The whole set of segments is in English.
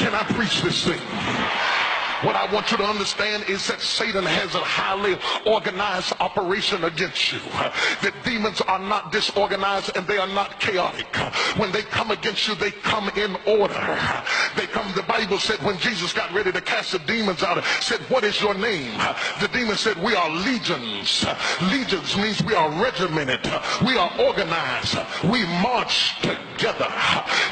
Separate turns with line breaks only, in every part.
Can I preach this thing? What I want you to understand is that Satan has a highly organized operation against you. That demons are not disorganized and they are not chaotic. When they come against you, they come in order. They come, the Bible said when Jesus got ready to cast the demons out, said, what is your name? The demon said, we are legions. Legions means we are regimented. We are organized. We march together.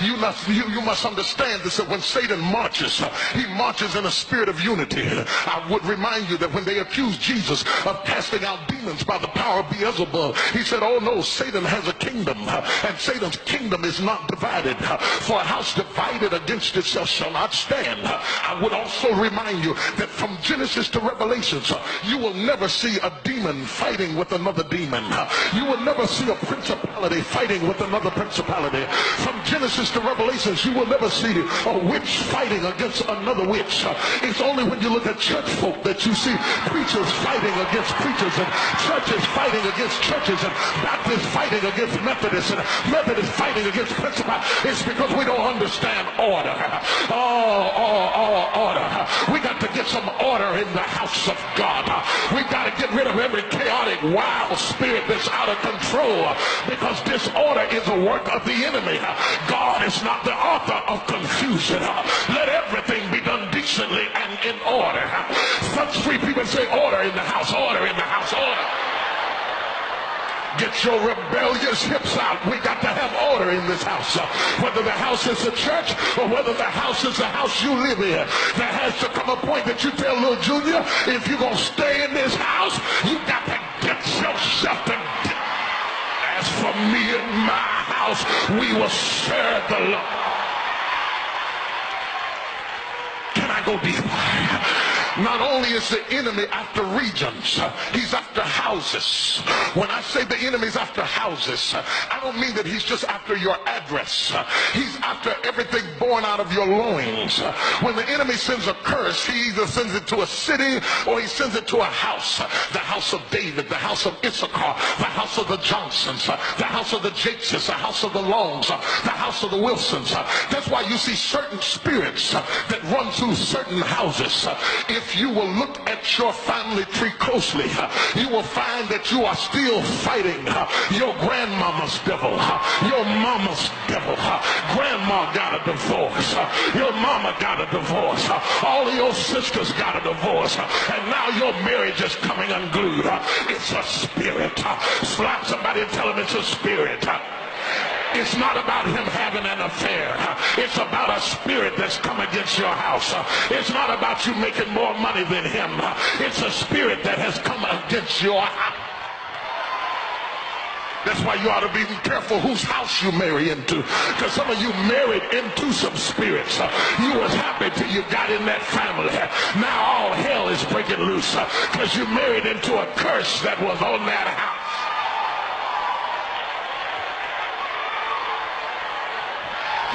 You must understand this, that when Satan marches, he marches in a spirit of unity. I would remind you that when they accused Jesus of casting out demons by the power of Beelzebub, he said, oh no, Satan has a kingdom, and Satan's kingdom is not divided. For a house divided against itself shall not stand. I would also remind you that from Genesis to Revelations, you will never see a demon fighting with another demon. You will never see a principality fighting with another principality. From Genesis to Revelations, you will never see a witch fighting against another witch. It's only when you look at church folk that you see preachers fighting against preachers, and churches fighting against churches, and Baptists fighting against Methodists, and Methodists fighting against principalities. It's because we don't understand order. Order. We got to get some order in the house of God. We got to get rid of every chaotic, wild spirit that's out of control, because disorder is a work of the enemy. God is not the author of confusion. Let everything be done decently and in order. Such three people say order in the house, order in the house, order. Get your rebellious hips out. We got to have order in this house. Whether the house is a church or whether the house is the house you live in, there has to come a point that you tell little Junior, if you're going to stay in this house, you got to get yourself together. As for me and my house, we will serve the Lord. Can I go deeper? Not only is the enemy after regions, he's after houses. When I say the enemy's after houses, I don't mean that he's just after your address. He's after everything born out of your loins. When the enemy sends a curse, he either sends it to a city or he sends it to a house. The house of David, the house of Issachar, the house of the Johnsons, the house of the Jakeses, the house of the Longs, the house of the Wilsons. That's why you see certain spirits that run through certain houses. If you will look at your family tree closely, you will find that you are still fighting your grandmama's devil, your mama's devil. Grandma got a divorce, your mama got a divorce, all of your sisters got a divorce, and now your marriage is coming unglued. It's a spirit. Slap somebody and tell them it's a spirit. It's not about him having an affair. It's about a spirit that's come against your house. It's not about you making more money than him. It's a spirit that has come against your house. That's why you ought to be careful whose house you marry into. Because some of you married into some spirits. You was happy till you got in that family. Now all hell is breaking loose because you married into a curse that was on that house.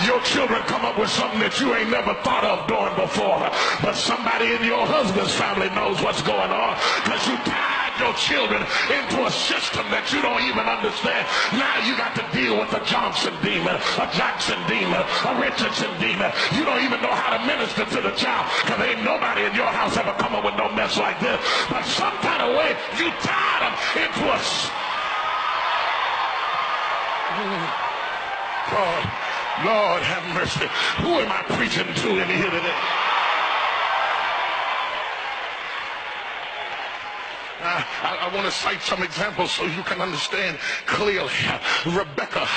Your children come up with something that you ain't never thought of doing before. But somebody in your husband's family knows what's going on, because you tied your children into a system that you don't even understand. Now you got to deal with a Johnson demon, a Jackson demon, a Richardson demon. You don't even know how to minister to the child, because ain't nobody in your house ever come up with no mess like this. But some kind of way you tied them into a... God. Lord have mercy. Who am I preaching to in here today? I want to cite some examples so you can understand clearly. Rebecca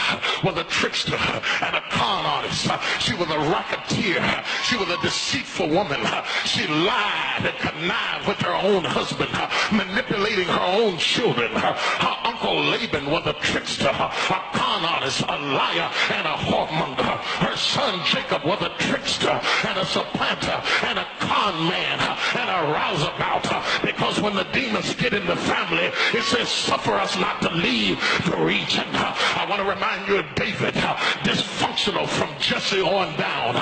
was a trickster and a con artist. She was a racketeer. She was a deceitful woman. She lied and connived with her own husband, manipulating her own children. Her uncle Laban was a trickster, a con artist, a liar, and a whoremonger. Her son Jacob was a trickster and a supplanter and a con man and a rouseabout. Because when the demons get in the family, it says, suffer us not to leave the region. I want to remind you of David, dysfunctional from Jesse on down.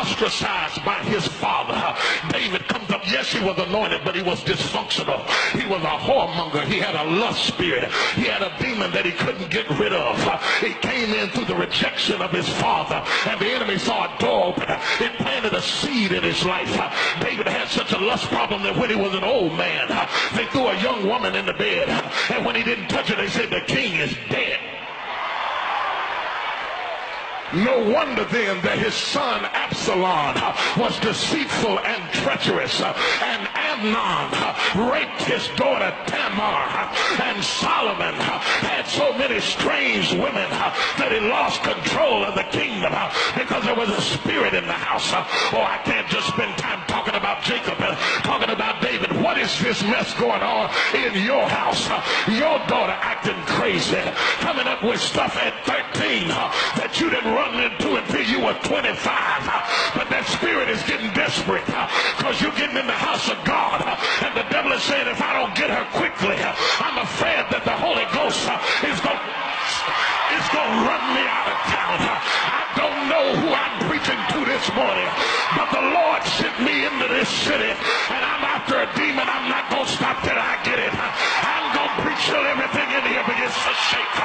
ostracized by his father. David comes up. Yes, he was anointed, but he was dysfunctional. He was a whoremonger. He had a lust spirit. He had a demon that he couldn't get rid of. He came in through the rejection of his father, and the enemy saw a door open. It planted a seed in his life. David had such a lust problem that when he was an old man, they threw a young woman in the bed, and when he didn't touch her, they said the king is dead. No wonder then that his son Absalom was deceitful and treacherous, and Amnon raped his daughter Tamar, and Solomon had so many strange women that he lost control of the kingdom because there was a spirit in the house. Oh, I can't just spend time talking about Jacob and talking about David. What is this mess going on in your house? Your daughter acting crazy, coming up with stuff at 13 that you didn't run into until you were 25. But that spirit is getting desperate because you're getting in the house of God, and the devil is saying, if I don't get her quickly, I'm afraid that the Holy Ghost is going to run me out of town. I don't know who I'm preaching to this morning, but the Lord sent me into this city, and I'm after a demon. I'm not going to stop till I get it. I'm going to preach till everything in here begins to shake.